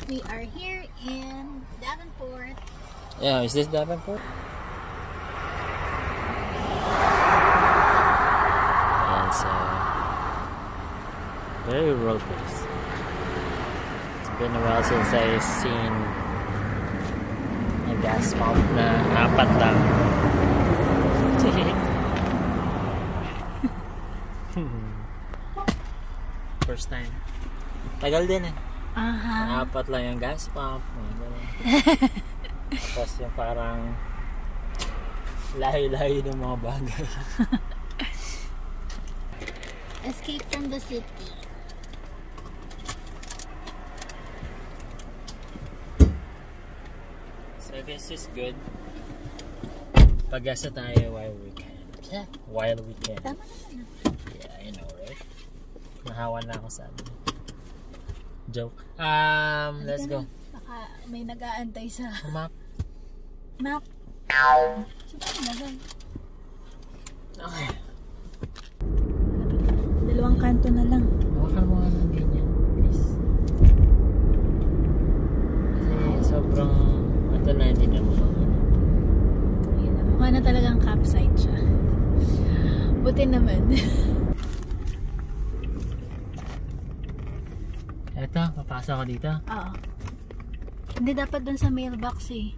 We are here in Davenport. Yeah, is this Davenport? And so, very rural place. It's been a while since I've seen a gas pump na apat lang. First time. Tagal din eh. Apat lang yung gas pump. Tapos yung parang lahi-lahi ng mga bagay. Escape from the city. So this is good. Pag-asa tayo while we can. While we can. Tama naman. Yeah, I know, right? Nahawa na ako sa ano. Joke. Let's go. Baka may nag-aantay sa Map. map. Sige na lang. Okay. Dalawang kanto na lang. Hawakan mo nga ng ganyan, please. Kasi sobrang ito na hindi na mo. Ayan na. Mukha na talagang campsite siya. Buti naman. Eto, papasok ako dito. Oo. Hindi dapat dun sa mailbox eh.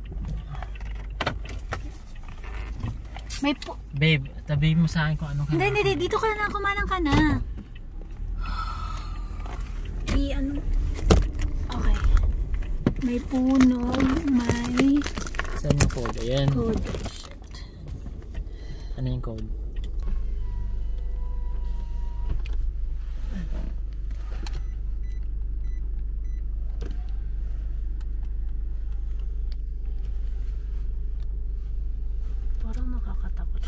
May po... Babe, tabihin mo sa akin kung anong Hindi. Dito ka na. Kumanang ka na. Ano? Okay. May puno. May... Saan yung code? Ayan. Code. Ano yung code? Parang nakakatakot.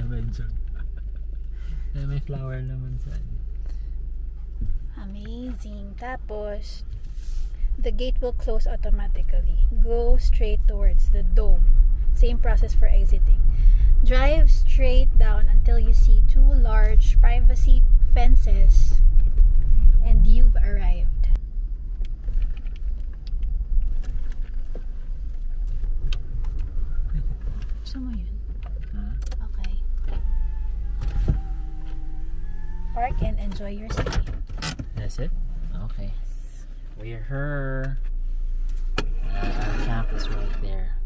Medyo. May flower naman sa Amazing. Tapos, the gate will close automatically. Go straight towards the dome. Same process for exiting. Drive straight down until you see two large privacy fences and you've arrived. Gusto mo yun? Okay. Park and enjoy your stay. That's it? Okay. We're here. Our camp is right there.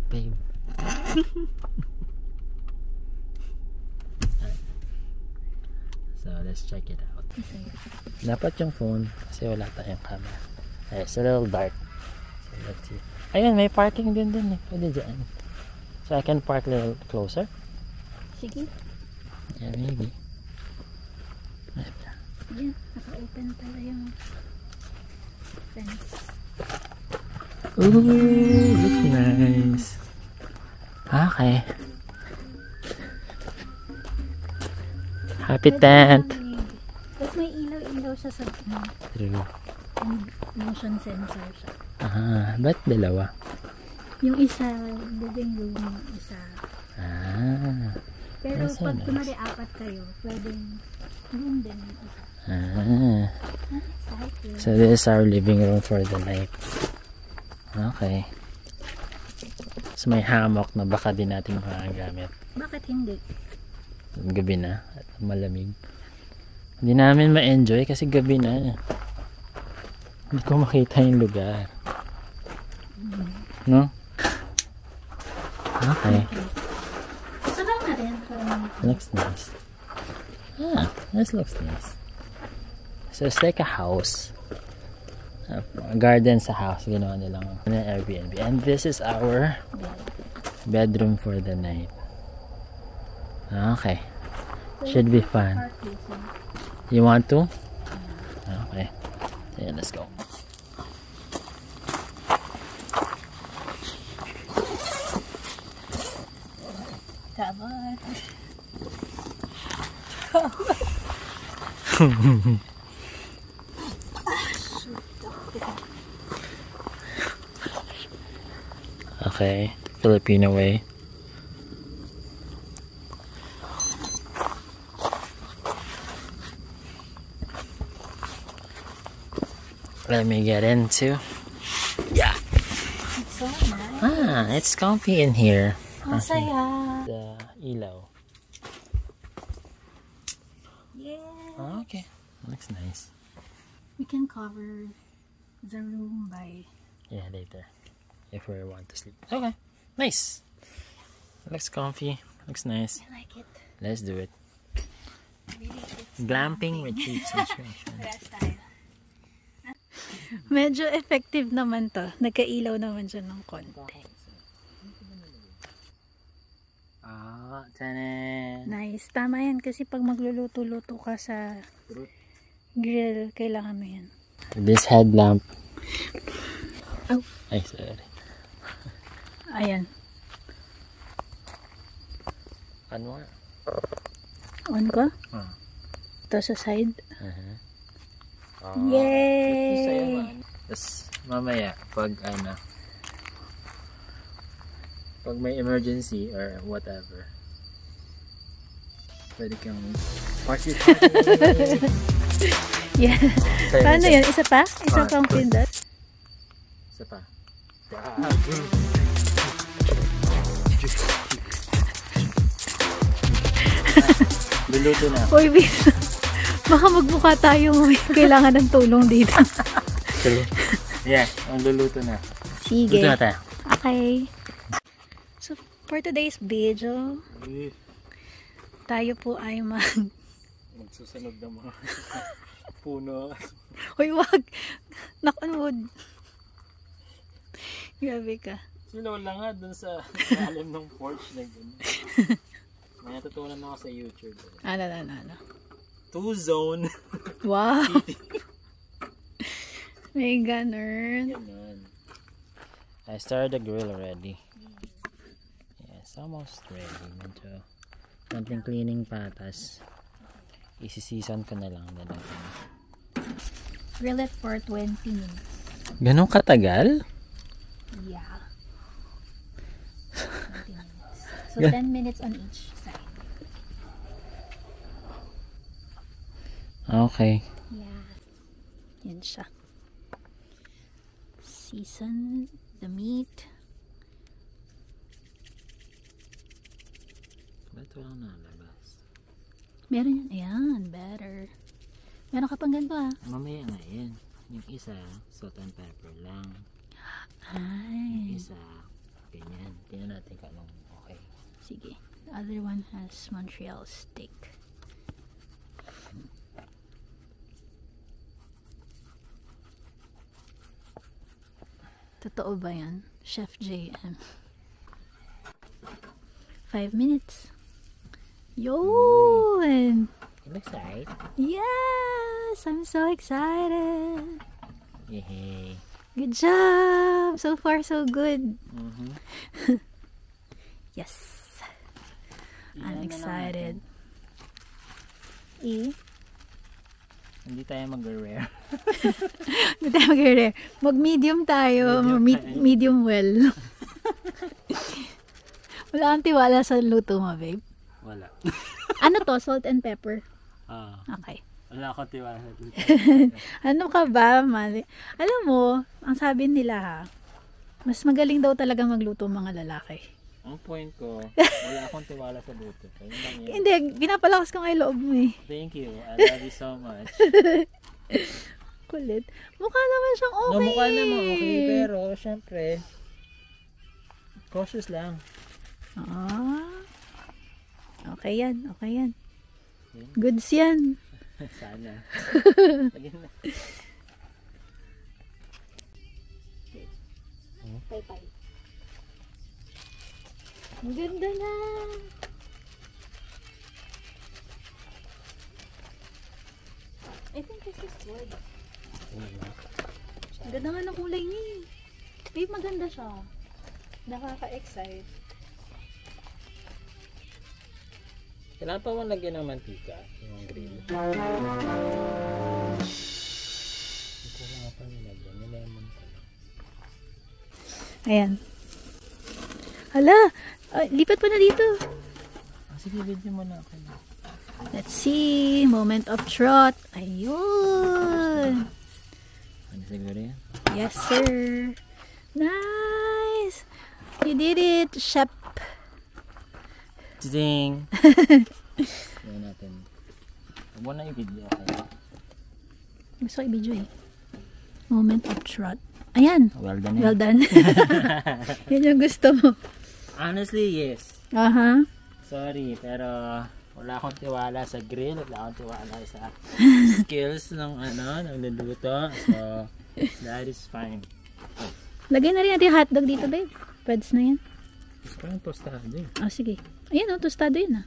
Babe. Alright. So let's check it out. Dapat yung phone kasi wala tayong camera. It's a little dark. So let's see. Ayun, may parking din eh. Pwede dyan. So I can park a little closer. Sige. Yeah, maybe. Right there. Yan, naka-open pala yung fence. Ooh, looks nice. Okay. Happy tent. Tapos may ilaw-ilaw siya sa True. motion sensor siya. Ba't dalawa? Yung isa, living room, yung isa. Pero That's so pag nice. kumari apat kayo, pwedeng room din yung isa. Excited. So this is our living room for the night. Okay. So may hammock na baka din natin makagamit. Bakit hindi? Gabi na at malamig. Hindi namin ma-enjoy kasi gabi na. Hindi ko makita yung lugar. No? Okay. Sarap na rin. Looks nice. This looks nice. So it's like a house. A garden sa house. Ginawa nilang Airbnb. And this is our bedroom for the night. Okay. Should be fun. You want to? Okay. Yeah, let's go. Dapat. Okay, Filipino way. Let me get into. Yeah. It's so nice. Ah, it's comfy in here. Ang saya. The ilaw. Yeah. Oh, okay. Looks nice. We can cover the room by... Yeah, later. If we want to sleep. Okay. Nice. Looks comfy. Looks nice. I like it. Let's do it. Really fits. Glamping retreat situation. Style. Medyo effective naman to. Nagkailaw naman siya ng konti. Ah, tanan. Nice. Tama yan kasi pag magluluto-luto ka sa grill, kailangan mo yan. This headlamp. Oh. Ay, sorry. Ayan. Ano nga? On ko? Ah. Ito sa side. Oh, Yay! Tapos mamaya pag pag may emergency or whatever, pwede kang party. Yeah. Paano yan? Isa pa? Isa pang pindot? Isa pa. Luluto na. Uy, baka magmukha tayo kailangan ng tulong dito. Yeah, ang luluto na. Sige. Luto na tayo. Okay. So, for today's video, tayo po ay magsusunog ng mga puno. Uy, wag! Knock on wood. Grabe ka. Sinola nga dun sa alam ng porch na gano'n. May natutunan ako sa YouTube. Ano. Two-zone. Wow! May ganun. I started the grill already. Yes, almost ready. Medyo something cleaning patas. Isi-season ko na lang. Grill it for 20 minutes. Ganun katagal? Yeah. 20 minutes. So 10 minutes on each side. Okay. Yeah. Yan siya. Season the meat. Ito lang nalabas. Meron yan. Ayan, better. Meron ka pang ganito Mamaya nga yan. Yung isa, salt and pepper lang. Ay. Yung isa, ganyan. Tingnan natin kung anong okay. Sige. The other one has Montreal steak. Totoo ba yan? Chef JM. 5 minutes. Yun! It looks right. Yes! I'm so excited! Yay! Good job! So far, so good. Yes! I'm excited. Hindi tayo mag-rare. Hindi tayo mag-rare. Mag-medium tayo. Medium well. Wala kang tiwala sa luto mo, babe? Wala. Ano to? Salt and pepper? Okay. Wala akong tiwala sa luto. Ano ka ba, mali? Alam mo, ang sabi nila mas magaling daw talaga magluto mga lalaki. Ang point ko, wala akong tiwala sa luto. Hindi, pinapalakas ko nga yung loob mo eh. Thank you. I love you so much. Kulit. Mukha naman siyang okay. No, mukha naman okay, pero syempre, cautious lang. Okay yan. Goods yan. Sana. Lagyan na. Pay. Ang ganda na. I think this is good. Ang ganda nga ng kulay niya. Babe, maganda siya. Nakaka-excite. Kailangan pa bang lagyan ng mantika yung grill? Hindi ko nga pa nilagyan. Nilemon ko lang. Ayan. Hala! Lipat pa na dito. Sige, video mo na ako. Let's see. Moment of truth. Ayun. Sige, Yes, sir. Nice. You did it, chef. Ding. Yan natin. Huwag mo na i-video. Okay. Gusto ko i-video eh. Moment of truth. Ayan. Well done. Well done. Yan yung gusto mo. Honestly, yes. Aha. Sorry, pero wala akong tiwala sa grill. Wala akong tiwala sa skills ng ng luluto. So, that is fine. Lagay na rin natin yung hotdog dito, babe. Pweds na yan. Gusto ko yung tostado eh. Oh, sige. Ayan, tostado yun ah.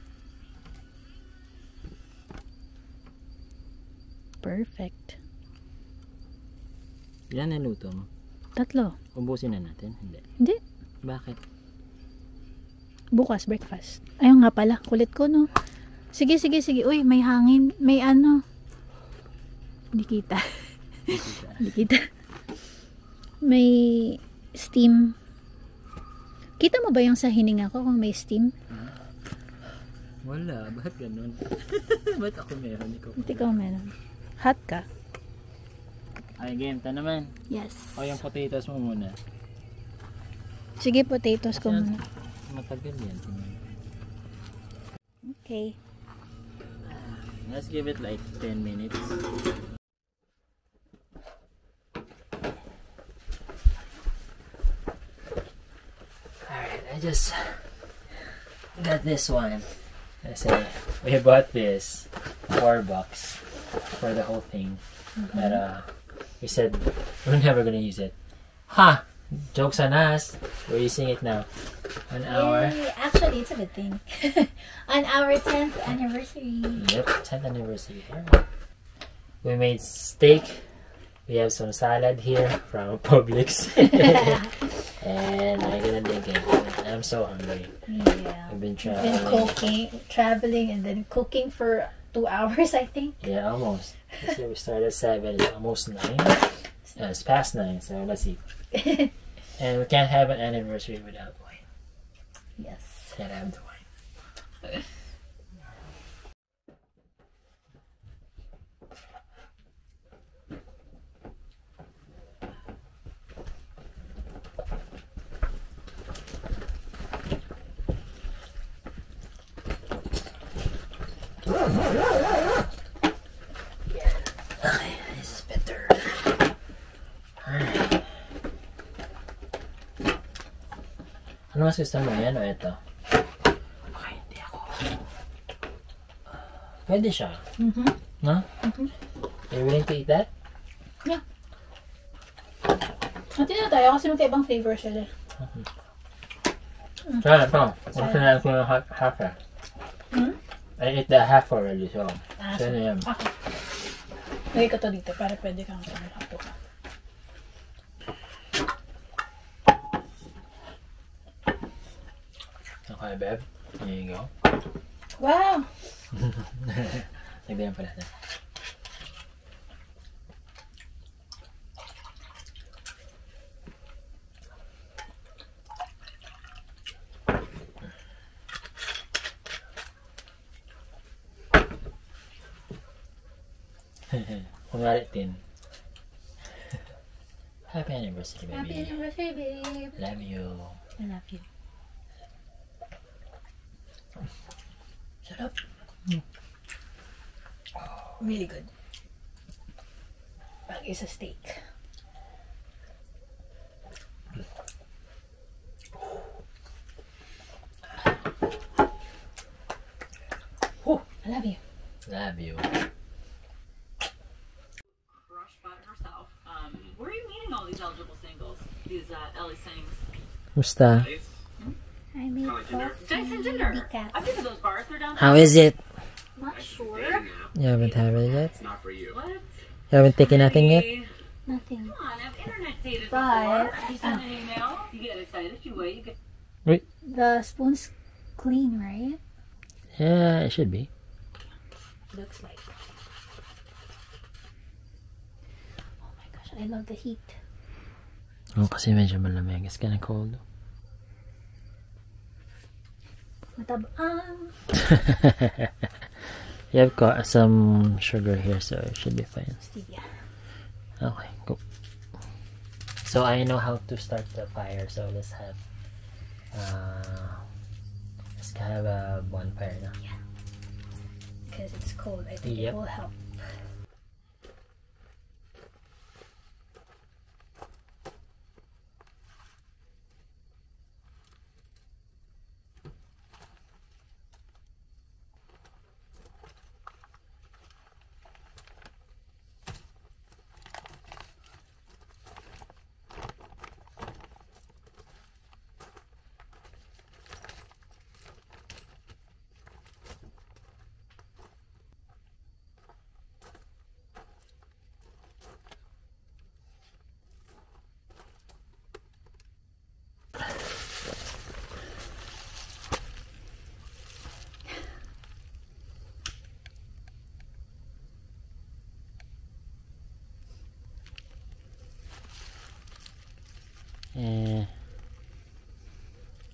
Perfect. Ilan na luto mo? 3. Ubusin na natin? Hindi. Hindi. Bakit? Bukas, breakfast. Ayun nga pala. Kulit ko, no? Sige. Uy, may hangin. May ano. Hindi kita. Hindi kita. May steam. Kita mo ba yung sa hininga ko kung may steam? Wala. Bakit ganun? Ba't ako meron? Hindi ko meron. Hot ka? Ay, game. Ta naman. Yes. O, yung potatoes mo muna. Sige, potatoes ko muna. Matagal yan. Okay. Let's give it like 10 minutes. Alright, I just got this one. I say, we bought this $4 for the whole thing. But we said we're never gonna use it. Ha! Joke's on us. We're using it now. On our... Yay. Actually, it's a good thing. On our 10th anniversary. Yep, 10th anniversary. We made steak. We have some salad here from Publix. And I'm gonna dig in. I'm so hungry. Yeah. I've been traveling and then cooking for 2 hours, I think. Yeah, almost. So we started at 7, it's almost 9. It's past 9, so let's see. And we can't have an anniversary without wine. Yes. Can't have the wine. Okay, this is better. Alright. Ano mas gusto mo? Yan o ito? Okay, hindi ako. Pwede siya. No? Are you willing to eat that? Yeah. Hati na tayo kasi magkaibang flavor siya. Try ito. Gusto na ko yung half eh. I ate the half already, so. So na yan. Okay. Lagay ko to dito para pwede kang hapo ka. Okay, babe. There you go. Wow! Nagdayan pa natin. Kunwari tin. Happy anniversary, baby. Happy anniversary, babe. Love you. I love you. Sarap. Really good. Bagay sa steak. Oh, I love you. Love you. Where are you meeting all these eligible singles? These Ellie sings. Musta? I made coffee. Dyson Ginger. Decaf. I've been to those bars. They're down. How is it? Not sure. You haven't had it yet? It's not for you. What? You haven't taken nothing yet? Hey, Nothing. come on, I've internet dated But- before. You send an email, you get excited, you wait, you get. The spoon's clean, right? Yeah, it should be. Looks like. Oh my gosh, I love the heat. Oh, kasi medyo malamig. It's kinda cold. Matabang. You have got some sugar here, so it should be fine. Stevia. Okay, go. So I know how to start the fire. So let's have a bonfire now. Yeah. Because it's cold. I think Yep. it will help.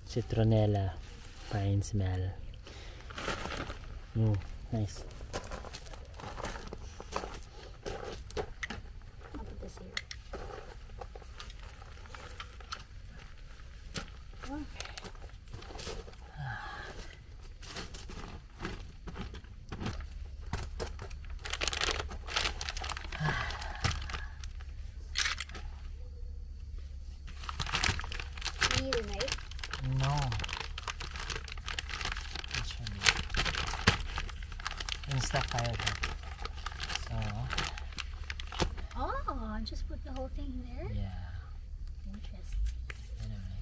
Citronella pine smell. Nice. I'll put this here. Oh. You need a knife? No. Actually, insta fire ka. So, Oh, just put the whole thing there? yeah. Interesting. Anyway.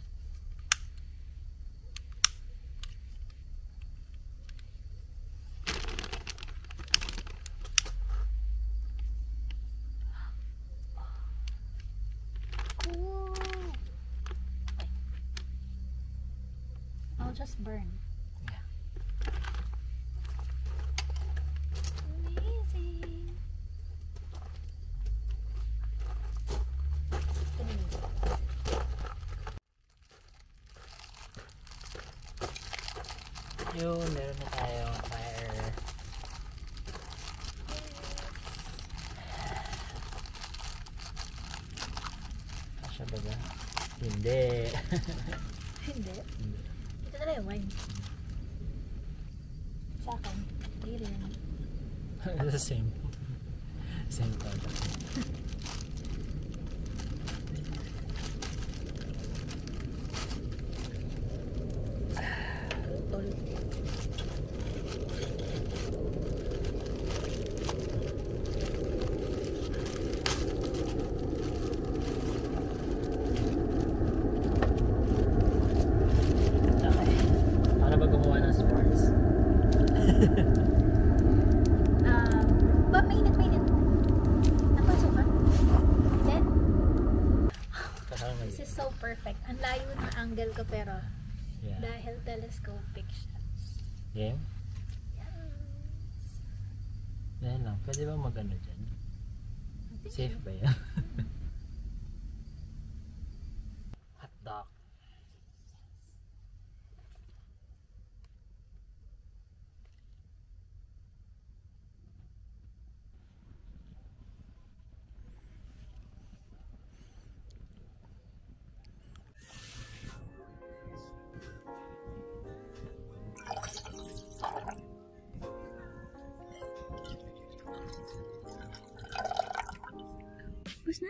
Cool. Wait. I'll just burn. Yeah. Amazing. Yun, meron na tayong fire. Kasya ba ba? Hindi. Hindi. Ito na yung wine. Sa akin. Hindi rin. The same. Same product. Tol. Okay. Paano ba gumawa ng sports? Ba, mainit. Napasok ka? Then, this is so perfect. Ang layo ng angle ko pero Yeah. dahil telescopic siya. Game? Yes. Dahil lang. Pwede ba mag-ano dyan? I think Safe so. ba yan? Hot dog. Who's na?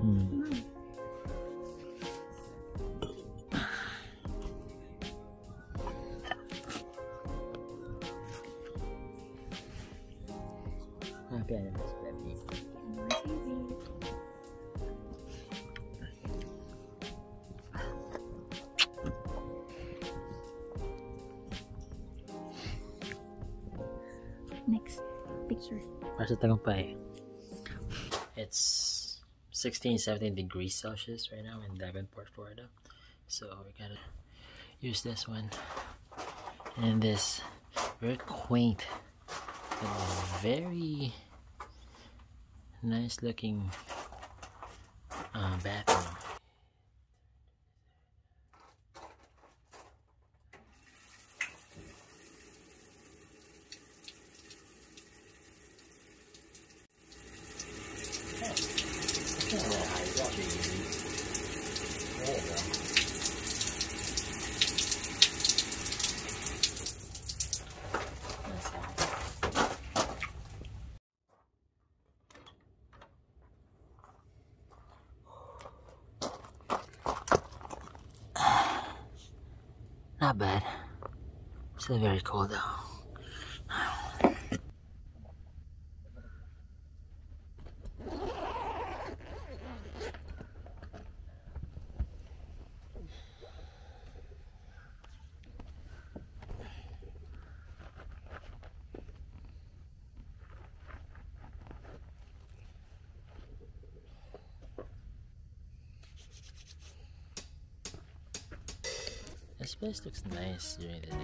Hmm. Wow. Happy anniversary, baby. Next picture. Para sa Tagumpay. It's 16-17 degrees Celsius right now in Davenport, Florida. So we gotta use this one. And this very quaint, very nice looking bathroom. There you go. That's all. Not bad. Still very cold though. This place looks nice during the day.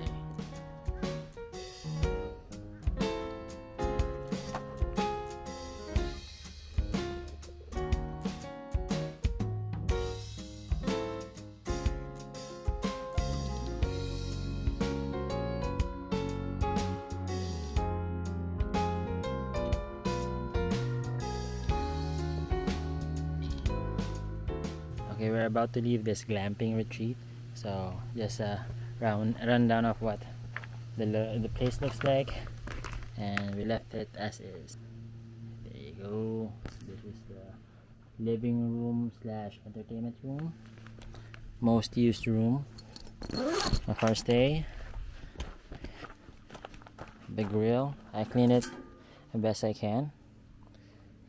Okay, we're about to leave this glamping retreat. So just a rundown of what the place looks like, and we left it as is. There you go. So this is the living room slash entertainment room, most used room of our stay. The grill, I clean it the best I can.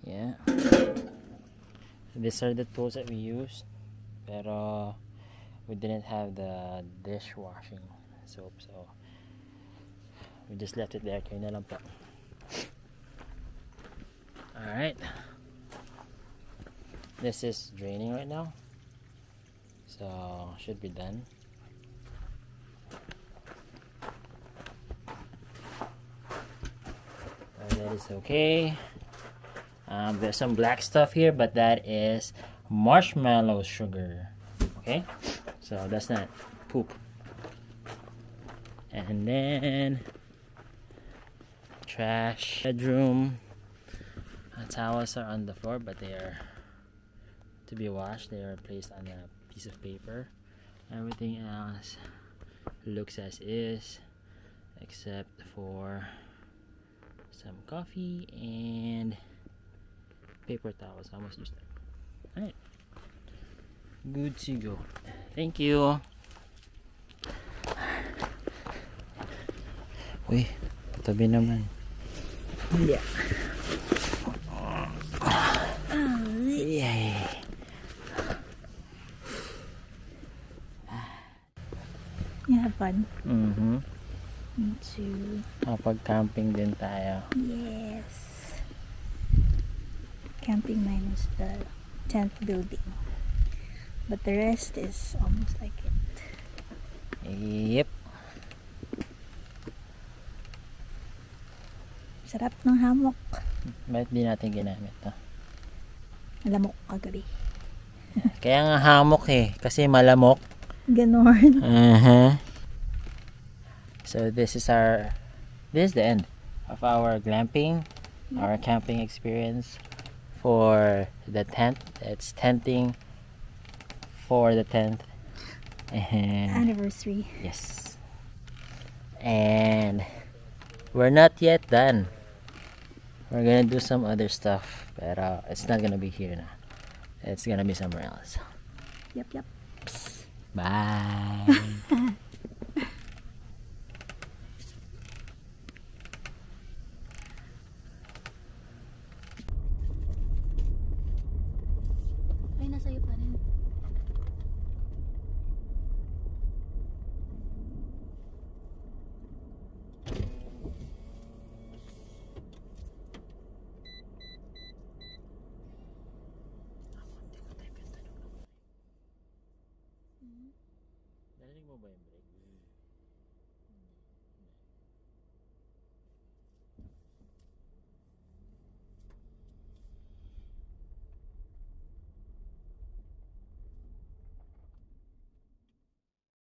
Yeah, these are the tools that we used, pero we didn't have the dishwashing soap, so we just left it there. Kaya na lang po. Alright, this is draining right now, so should be done. That is okay. There's some black stuff here, but that is marshmallow sugar. Okay, so that's not poop. And then trash bedroom. Towels are on the floor, but they are to be washed. They are placed on a piece of paper. Everything else looks as is, except for some coffee and paper towels. I almost used them. Alright, good to go. Thank you. Uy, tabi naman. Yeah. Yay. You have fun? Mm-hmm. Me too. Kapag-camping din tayo. Yes. Camping minus the tent building. But the rest is almost like it. Yep. Sarap ng hammock. Bakit di natin ginamit to? Malamok kagabi. Kaya nga hammock eh, kasi malamok. Ganon. So this is the end of our glamping, our camping experience for the tent. It's tenting for the 10th and Anniversary. yes, and we're not yet done. We're gonna do some other stuff, but it's not gonna be here now. It's gonna be somewhere else. Yep. Bye.